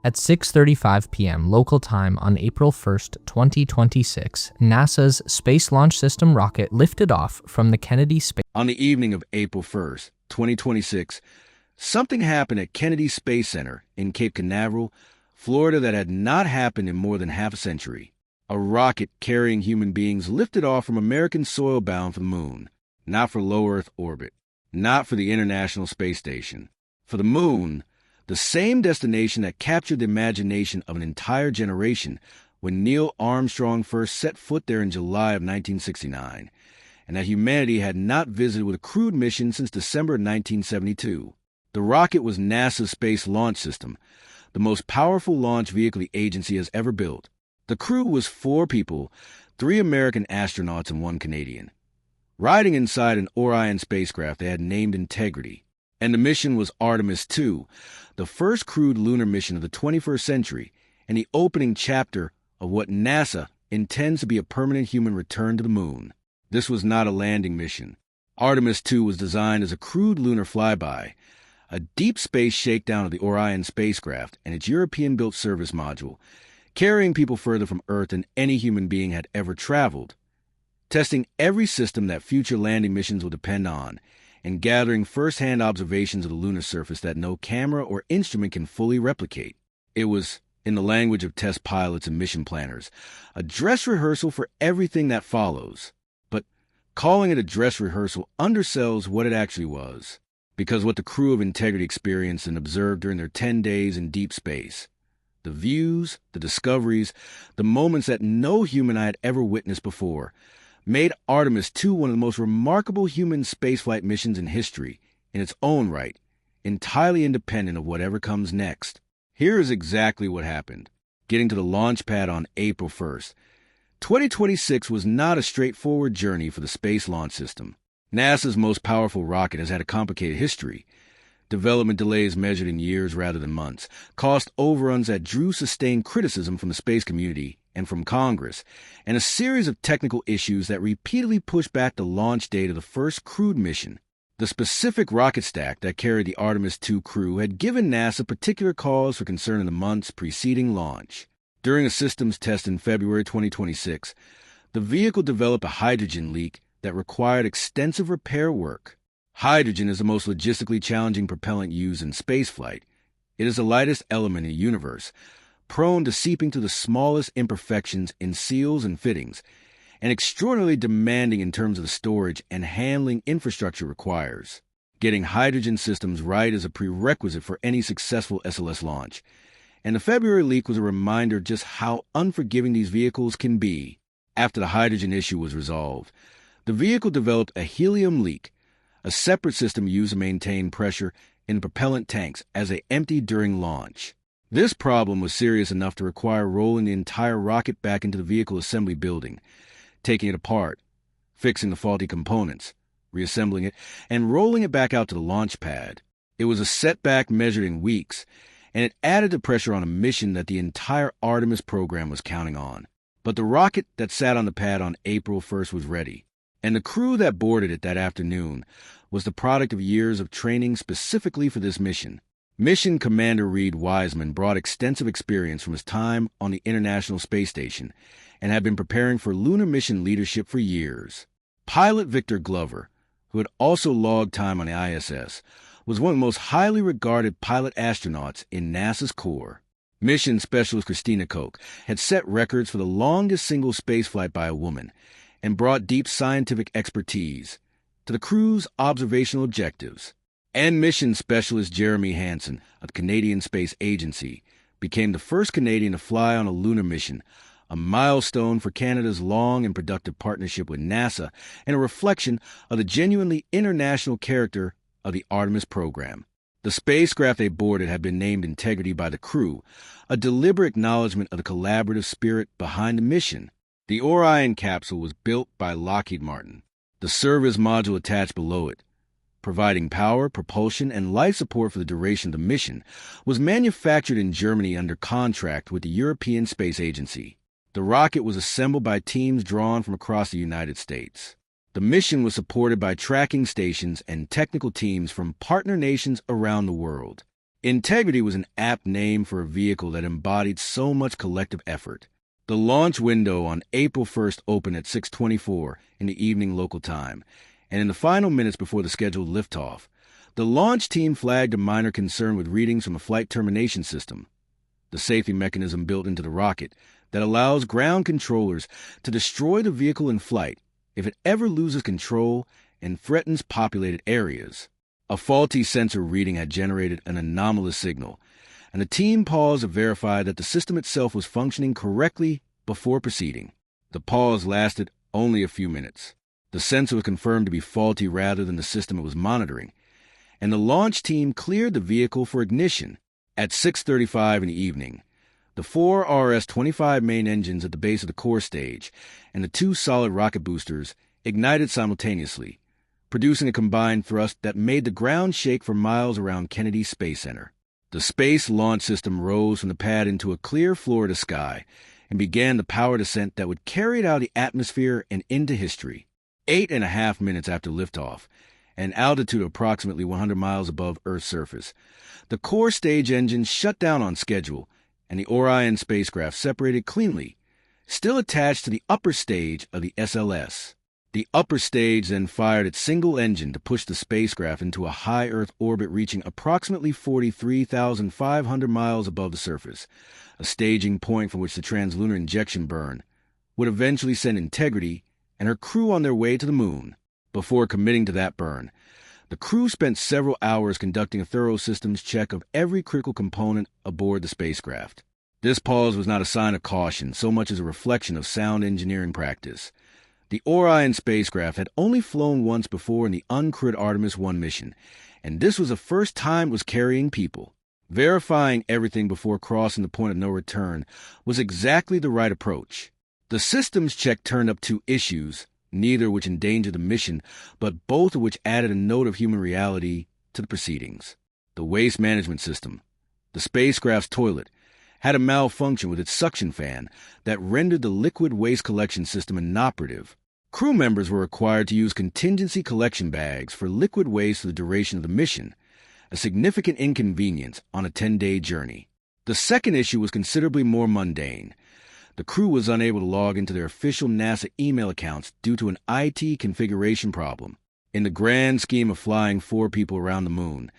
At 6:35 p.m. local time on April 1st, 2026, NASA's Space Launch System rocket lifted off from the Kennedy Space. On the evening of April 1st, 2026, something happened at Kennedy Space Center in Cape Canaveral, Florida that had not happened in more than half a century. A rocket carrying human beings lifted off from American soil bound for the moon, not for low Earth orbit, not for the International Space Station. For the moon, the same destination that captured the imagination of an entire generation when Neil Armstrong first set foot there in July of 1969, and that humanity had not visited with a crewed mission since December of 1972. The rocket was NASA's Space Launch System, the most powerful launch vehicle the agency has ever built. The crew was 4 people, 3 American astronauts and 1 Canadian. Riding inside an Orion spacecraft they had named Integrity. And the mission was Artemis 2, the first crewed lunar mission of the 21st century, and the opening chapter of what NASA intends to be a permanent human return to the moon. This was not a landing mission. Artemis 2 was designed as a crewed lunar flyby, a deep space shakedown of the Orion spacecraft and its European-built service module, carrying people further from Earth than any human being had ever traveled, testing every system that future landing missions will depend on, and gathering first-hand observations of the lunar surface that no camera or instrument can fully replicate. It was, in the language of test pilots and mission planners, a dress rehearsal for everything that follows. But calling it a dress rehearsal undersells what it actually was, because what the crew of Integrity experienced and observed during their 10 days in deep space, the views, the discoveries, the moments that no human eye had ever witnessed before, made Artemis 2 one of the most remarkable human spaceflight missions in history, in its own right, entirely independent of whatever comes next. Here is exactly what happened. Getting to the launch pad on April 1st, 2026 was not a straightforward journey for the Space Launch System. NASA's most powerful rocket has had a complicated history. Development delays measured in years rather than months, cost overruns that drew sustained criticism from the space community and from Congress, and a series of technical issues that repeatedly pushed back the launch date of the first crewed mission. The specific rocket stack that carried the Artemis 2 crew had given NASA particular cause for concern in the months preceding launch. During a systems test in February 2026, the vehicle developed a hydrogen leak that required extensive repair work. Hydrogen is the most logistically challenging propellant used in spaceflight. It is the lightest element in the universe, prone to seeping to the smallest imperfections in seals and fittings, and extraordinarily demanding in terms of the storage and handling infrastructure requires. Getting hydrogen systems right is a prerequisite for any successful SLS launch, and the February leak was a reminder just how unforgiving these vehicles can be. After the hydrogen issue was resolved, the vehicle developed a helium leak, a separate system used to maintain pressure in the propellant tanks as they emptied during launch. This problem was serious enough to require rolling the entire rocket back into the vehicle assembly building, taking it apart, fixing the faulty components, reassembling it, and rolling it back out to the launch pad. It was a setback measured in weeks, and it added the pressure on a mission that the entire Artemis program was counting on. But the rocket that sat on the pad on April 1st was ready, and the crew that boarded it that afternoon was the product of years of training specifically for this mission. Mission Commander Reed Wiseman brought extensive experience from his time on the International Space Station and had been preparing for lunar mission leadership for years. Pilot Victor Glover, who had also logged time on the ISS, was one of the most highly regarded pilot astronauts in NASA's Corps. Mission Specialist Christina Koch had set records for the longest single spaceflight by a woman and brought deep scientific expertise to the crew's observational objectives. And Mission Specialist Jeremy Hansen of the Canadian Space Agency became the first Canadian to fly on a lunar mission, a milestone for Canada's long and productive partnership with NASA and a reflection of the genuinely international character of the Artemis program. The spacecraft they boarded had been named Integrity by the crew, a deliberate acknowledgement of the collaborative spirit behind the mission. The Orion capsule was built by Lockheed Martin. The service module attached below it, providing power, propulsion, and life support for the duration of the mission, was manufactured in Germany under contract with the European Space Agency. The rocket was assembled by teams drawn from across the United States. The mission was supported by tracking stations and technical teams from partner nations around the world. Integrity was an apt name for a vehicle that embodied so much collective effort. The launch window on April 1st opened at 6:24 in the evening local time, and in the final minutes before the scheduled liftoff, the launch team flagged a minor concern with readings from a flight termination system, the safety mechanism built into the rocket that allows ground controllers to destroy the vehicle in flight if it ever loses control and threatens populated areas. A faulty sensor reading had generated an anomalous signal, and the team paused to verify that the system itself was functioning correctly before proceeding. The pause lasted only a few minutes. The sensor was confirmed to be faulty rather than the system it was monitoring, and the launch team cleared the vehicle for ignition. At 6:35 in the evening, the 4 RS-25 main engines at the base of the core stage and the 2 solid rocket boosters ignited simultaneously, producing a combined thrust that made the ground shake for miles around Kennedy Space Center. The Space Launch System rose from the pad into a clear Florida sky and began the power descent that would carry it out of the atmosphere and into history. 8.5 minutes after liftoff, an altitude of approximately 100 miles above Earth's surface, the core stage engine shut down on schedule, and the Orion spacecraft separated cleanly, still attached to the upper stage of the SLS. The upper stage then fired its single engine to push the spacecraft into a high Earth orbit reaching approximately 43,500 miles above the surface, a staging point from which the translunar injection burn would eventually send Integrity and her crew on their way to the moon. Before committing to that burn, the crew spent several hours conducting a thorough systems check of every critical component aboard the spacecraft. This pause was not a sign of caution so much as a reflection of sound engineering practice. The Orion spacecraft had only flown once before in the uncrewed Artemis 1 mission, and this was the first time it was carrying people. Verifying everything before crossing the point of no return was exactly the right approach. The systems check turned up 2 issues, neither of which endangered the mission, but both of which added a note of human reality to the proceedings. The waste management system, the spacecraft's toilet, had a malfunction with its suction fan that rendered the liquid waste collection system inoperative. Crew members were required to use contingency collection bags for liquid waste for the duration of the mission, a significant inconvenience on a 10-day journey. The second issue was considerably more mundane. The crew was unable to log into their official NASA email accounts due to an IT configuration problem. In the grand scheme of flying 4 people around the moon,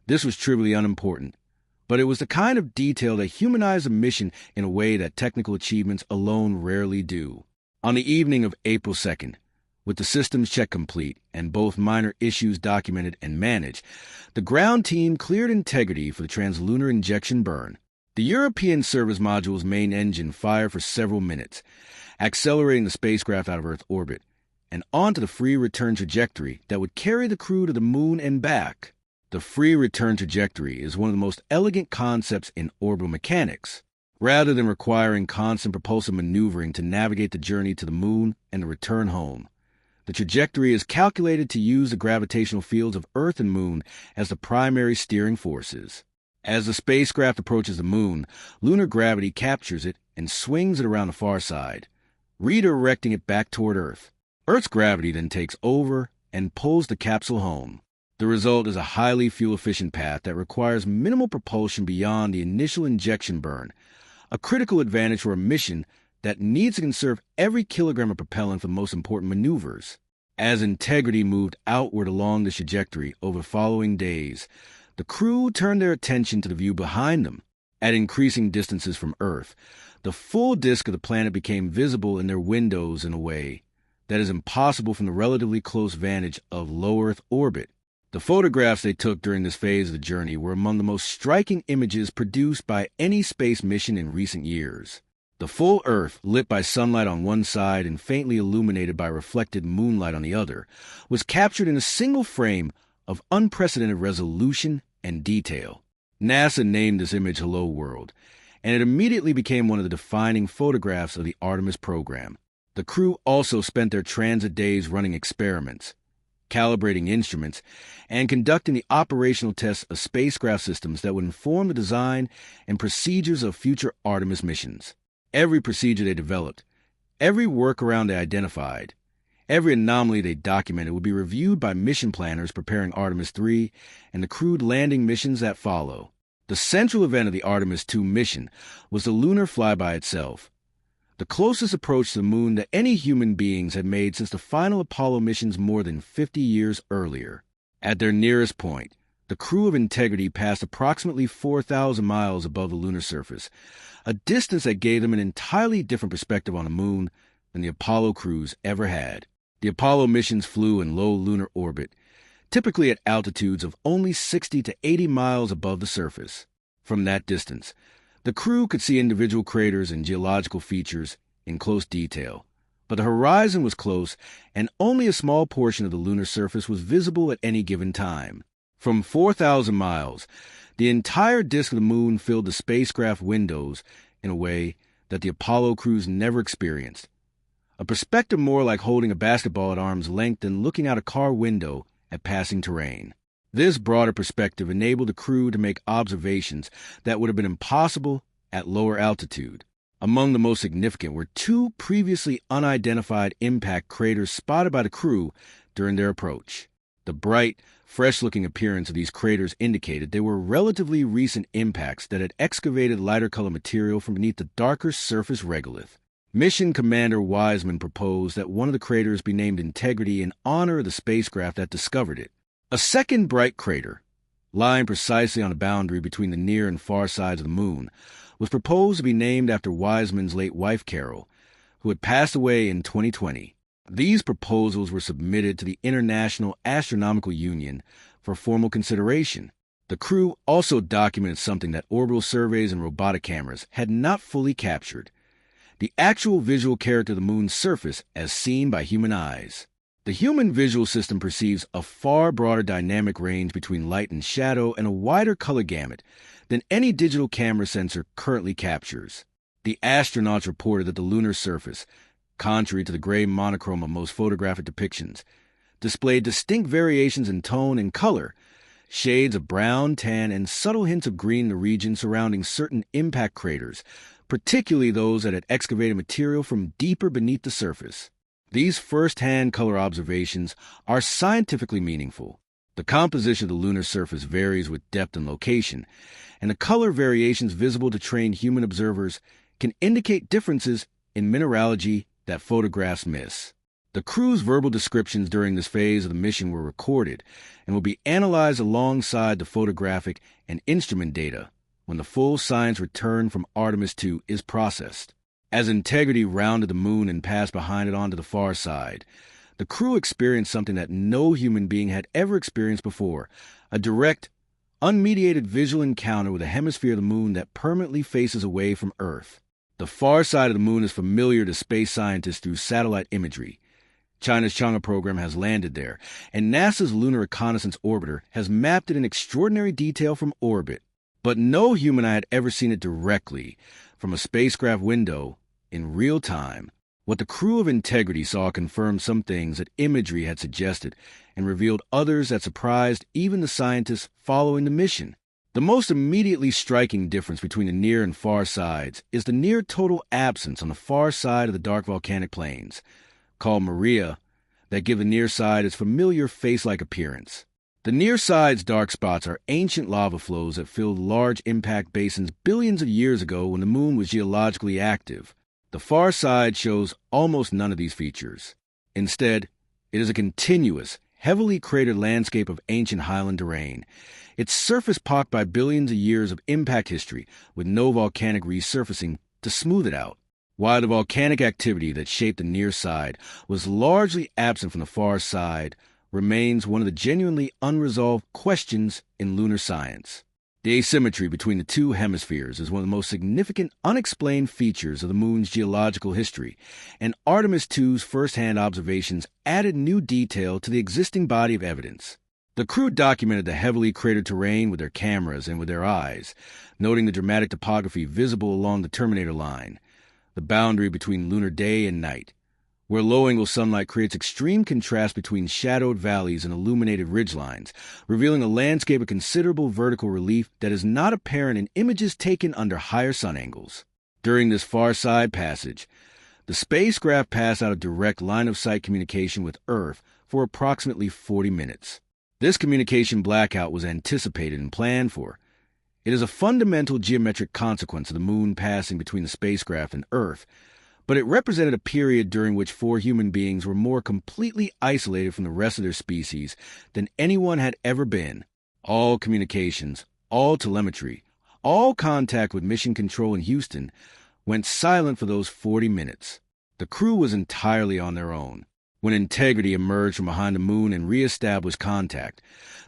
this was trivially unimportant, but it was the kind of detail that humanized the mission in a way that technical achievements alone rarely do. On the evening of April 2nd, with the systems check complete and both minor issues documented and managed, the ground team cleared Integrity for the translunar injection burn. The European service module's main engine fired for several minutes, accelerating the spacecraft out of Earth orbit and onto the free return trajectory that would carry the crew to the moon and back. The free return trajectory is one of the most elegant concepts in orbital mechanics. Rather than requiring constant propulsive maneuvering to navigate the journey to the moon and the return home, the trajectory is calculated to use the gravitational fields of Earth and Moon as the primary steering forces. As the spacecraft approaches the moon, lunar gravity captures it and swings it around the far side, redirecting it back toward Earth. Earth's gravity then takes over and pulls the capsule home. The result is a highly fuel-efficient path that requires minimal propulsion beyond the initial injection burn, a critical advantage for a mission that needs to conserve every kilogram of propellant for the most important maneuvers. As Integrity moved outward along the trajectory over the following days, the crew turned their attention to the view behind them. At increasing distances from Earth, the full disk of the planet became visible in their windows in a way that is impossible from the relatively close vantage of low Earth orbit. The photographs they took during this phase of the journey were among the most striking images produced by any space mission in recent years. The full Earth, lit by sunlight on one side and faintly illuminated by reflected moonlight on the other, was captured in a single frame of unprecedented resolution and detail. NASA named this image Hello World, and it immediately became one of the defining photographs of the Artemis program. The crew also spent their transit days running experiments, calibrating instruments, and conducting the operational tests of spacecraft systems that would inform the design and procedures of future Artemis missions. Every procedure they developed, every workaround they identified, every anomaly they documented would be reviewed by mission planners preparing Artemis 3 and the crewed landing missions that follow. The central event of the Artemis II mission was the lunar flyby itself, the closest approach to the moon that any human beings had made since the final Apollo missions more than 50 years earlier. At their nearest point, the crew of Integrity passed approximately 4,000 miles above the lunar surface, a distance that gave them an entirely different perspective on the moon than the Apollo crews ever had. The Apollo missions flew in low lunar orbit, typically at altitudes of only 60 to 80 miles above the surface. From that distance, the crew could see individual craters and geological features in close detail, but the horizon was close and only a small portion of the lunar surface was visible at any given time. From 4,000 miles, the entire disk of the moon filled the spacecraft windows in a way that the Apollo crews never experienced, a perspective more like holding a basketball at arm's length than looking out a car window at passing terrain. This broader perspective enabled the crew to make observations that would have been impossible at lower altitude. Among the most significant were two previously unidentified impact craters spotted by the crew during their approach. The bright, fresh-looking appearance of these craters indicated they were relatively recent impacts that had excavated lighter-colored material from beneath the darker surface regolith. Mission Commander Wiseman proposed that one of the craters be named Integrity in honor of the spacecraft that discovered it. A second bright crater, lying precisely on the boundary between the near and far sides of the moon, was proposed to be named after Wiseman's late wife, Carol, who had passed away in 2020. These proposals were submitted to the International Astronomical Union for formal consideration. The crew also documented something that orbital surveys and robotic cameras had not fully captured: the actual visual character of the moon's surface as seen by human eyes. The human visual system perceives a far broader dynamic range between light and shadow and a wider color gamut than any digital camera sensor currently captures. The astronauts reported that the lunar surface, contrary to the gray monochrome of most photographic depictions, displayed distinct variations in tone and color, shades of brown, tan, and subtle hints of green in the region surrounding certain impact craters, particularly those that had excavated material from deeper beneath the surface. These first-hand color observations are scientifically meaningful. The composition of the lunar surface varies with depth and location, and the color variations visible to trained human observers can indicate differences in mineralogy that photographs miss. The crew's verbal descriptions during this phase of the mission were recorded and will be analyzed alongside the photographic and instrument data when the full science return from Artemis II is processed. As Integrity rounded the moon and passed behind it onto the far side, the crew experienced something that no human being had ever experienced before: a direct, unmediated visual encounter with a hemisphere of the moon that permanently faces away from Earth. The far side of the moon is familiar to space scientists through satellite imagery. China's Chang'e program has landed there, and NASA's Lunar Reconnaissance Orbiter has mapped it in extraordinary detail from orbit. But no human eye had ever seen it directly, from a spacecraft window, in real time. What the crew of Integrity saw confirmed some things that imagery had suggested and revealed others that surprised even the scientists following the mission. The most immediately striking difference between the near and far sides is the near total absence on the far side of the dark volcanic plains, called Maria, that give the near side its familiar face-like appearance. The near side's dark spots are ancient lava flows that filled large impact basins billions of years ago when the moon was geologically active. The far side shows almost none of these features. Instead, it is a continuous, heavily cratered landscape of ancient highland terrain, its surface pocked by billions of years of impact history with no volcanic resurfacing to smooth it out. While the volcanic activity that shaped the near side was largely absent from the far side, remains one of the genuinely unresolved questions in lunar science. The asymmetry between the two hemispheres is one of the most significant unexplained features of the moon's geological history, and Artemis II's first-hand observations added new detail to the existing body of evidence. The crew documented the heavily cratered terrain with their cameras and with their eyes, noting the dramatic topography visible along the terminator line, the boundary between lunar day and night, where low-angle sunlight creates extreme contrast between shadowed valleys and illuminated ridgelines, revealing a landscape of considerable vertical relief that is not apparent in images taken under higher sun angles. During this far-side passage, the spacecraft passed out of direct line-of-sight communication with Earth for approximately 40 minutes. This communication blackout was anticipated and planned for, It is a fundamental geometric consequence of the moon passing between the spacecraft and Earth, but it represented a period during which four human beings were more completely isolated from the rest of their species than anyone had ever been. All communications, all telemetry, all contact with mission control in Houston went silent for those 40 minutes. The crew was entirely on their own. When Integrity emerged from behind the moon and re-established contact,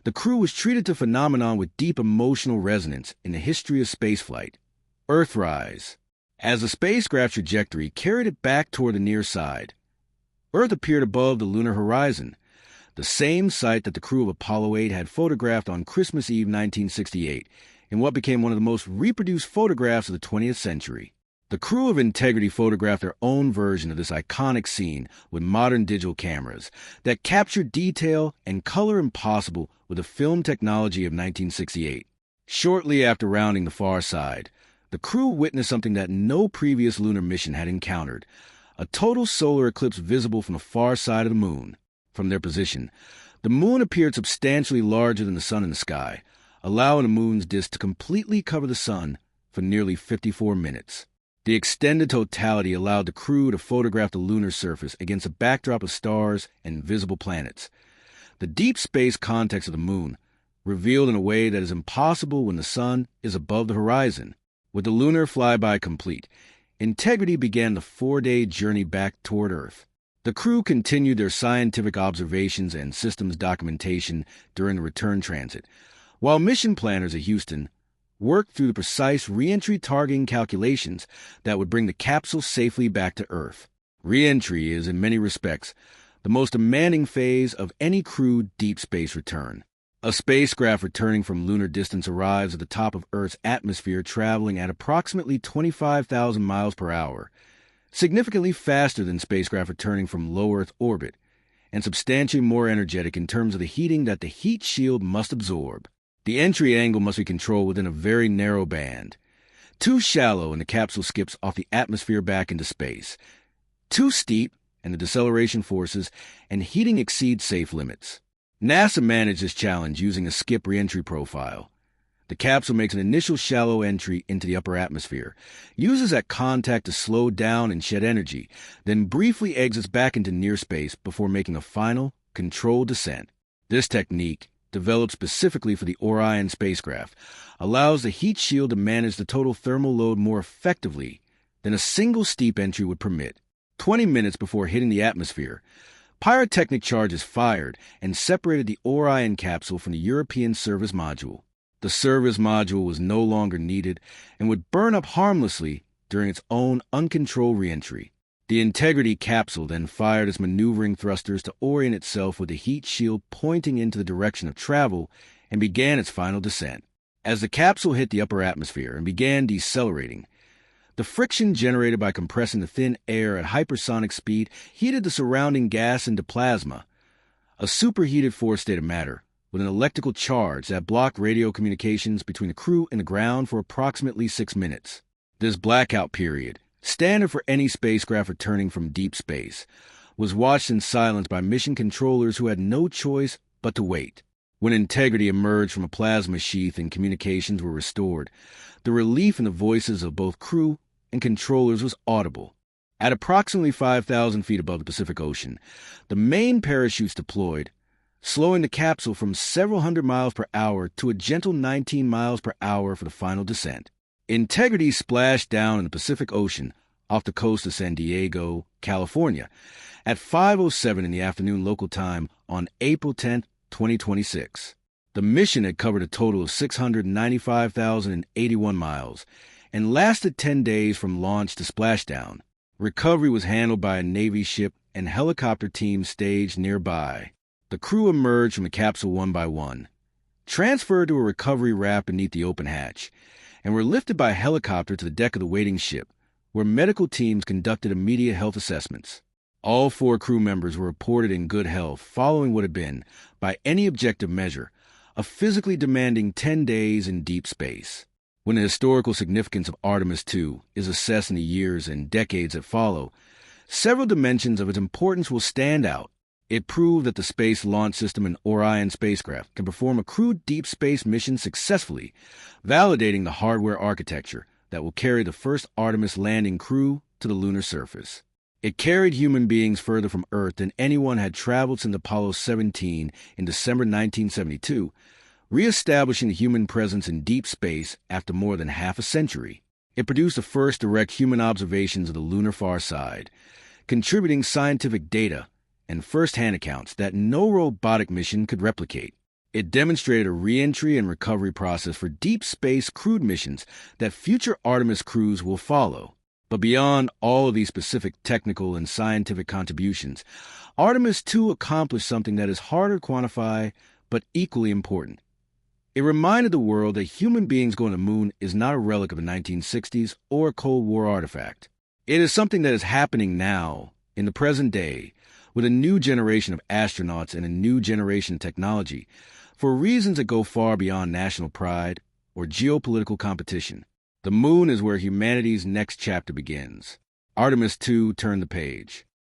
the crew was treated to a phenomenon with deep emotional resonance in the history of spaceflight: Earthrise. As the spacecraft trajectory carried it back toward the near side, Earth appeared above the lunar horizon, the same site that the crew of Apollo 8 had photographed on Christmas Eve 1968 in what became one of the most reproduced photographs of the 20th century. The crew of Integrity photographed their own version of this iconic scene with modern digital cameras that captured detail and color impossible with the film technology of 1968. Shortly after rounding the far side, the crew witnessed something that no previous lunar mission had encountered: a total solar eclipse visible from the far side of the moon. From their position, the moon appeared substantially larger than the sun in the sky, allowing the moon's disk to completely cover the sun for nearly 54 minutes. The extended totality allowed the crew to photograph the lunar surface against a backdrop of stars and visible planets. The deep space context of the moon, revealed in a way that is impossible when the sun is above the horizon. With the lunar flyby complete, Integrity began the 4-day journey back toward Earth. The crew continued their scientific observations and systems documentation during the return transit, while mission planners at Houston worked through the precise re-entry targeting calculations that would bring the capsule safely back to Earth. Re-entry is, in many respects, the most demanding phase of any crewed deep space return. A spacecraft returning from lunar distance arrives at the top of Earth's atmosphere traveling at approximately 25,000 miles per hour, significantly faster than spacecraft returning from low Earth orbit, and substantially more energetic in terms of the heating that the heat shield must absorb. The entry angle must be controlled within a very narrow band. Too shallow and the capsule skips off the atmosphere back into space. Too steep and the deceleration forces and heating exceed safe limits. NASA managed this challenge using a skip re-entry profile. The capsule makes an initial shallow entry into the upper atmosphere, uses that contact to slow down and shed energy, then briefly exits back into near space before making a final, controlled descent. This technique, developed specifically for the Orion spacecraft, allows the heat shield to manage the total thermal load more effectively than a single steep entry would permit. 20 minutes before hitting the atmosphere, pyrotechnic charges fired and separated the Orion capsule from the European service module. The service module was no longer needed and would burn up harmlessly during its own uncontrolled re-entry. The Integrity capsule then fired its maneuvering thrusters to orient itself with the heat shield pointing into the direction of travel and began its final descent. As the capsule hit the upper atmosphere and began decelerating, the friction generated by compressing the thin air at hypersonic speed heated the surrounding gas into plasma, a superheated fourth state of matter with an electrical charge that blocked radio communications between the crew and the ground for approximately 6 minutes. This blackout period, standard for any spacecraft returning from deep space, was watched in silence by mission controllers who had no choice but to wait. When Integrity emerged from a plasma sheath and communications were restored, the relief in the voices of both crew and controllers was audible. At approximately 5,000 feet above the Pacific Ocean, the main parachutes deployed, slowing the capsule from several hundred miles per hour to a gentle 19 miles per hour for the final descent. Integrity splashed down in the Pacific Ocean off the coast of San Diego, California, at 5:07 in the afternoon local time on April 10, 2026. The mission had covered a total of 695,081 miles and lasted 10 days from launch to splashdown. Recovery was handled by a Navy ship and helicopter teams staged nearby. The crew emerged from the capsule one by one, transferred to a recovery raft beneath the open hatch, and were lifted by helicopter to the deck of the waiting ship, where medical teams conducted immediate health assessments. All 4 crew members were reported in good health following what had been, by any objective measure, a physically demanding 10 days in deep space. When the historical significance of Artemis II is assessed in the years and decades that follow, several dimensions of its importance will stand out. It proved that the Space Launch System and Orion spacecraft can perform a crewed deep space mission successfully, validating the hardware architecture that will carry the first Artemis landing crew to the lunar surface. It carried human beings further from Earth than anyone had traveled since Apollo 17 in December 1972, reestablishing the human presence in deep space after more than half a century. It produced the first direct human observations of the lunar far side, contributing scientific data and first-hand accounts that no robotic mission could replicate. It demonstrated a re-entry and recovery process for deep space crewed missions that future Artemis crews will follow. But beyond all of these specific technical and scientific contributions, Artemis 2 accomplished something that is harder to quantify but equally important. It reminded the world that human beings going to the moon is not a relic of the 1960s or a Cold War artifact. It is something that is happening now, in the present day, with a new generation of astronauts and a new generation of technology, for reasons that go far beyond national pride or geopolitical competition. The moon is where humanity's next chapter begins. Artemis 2 turned the page.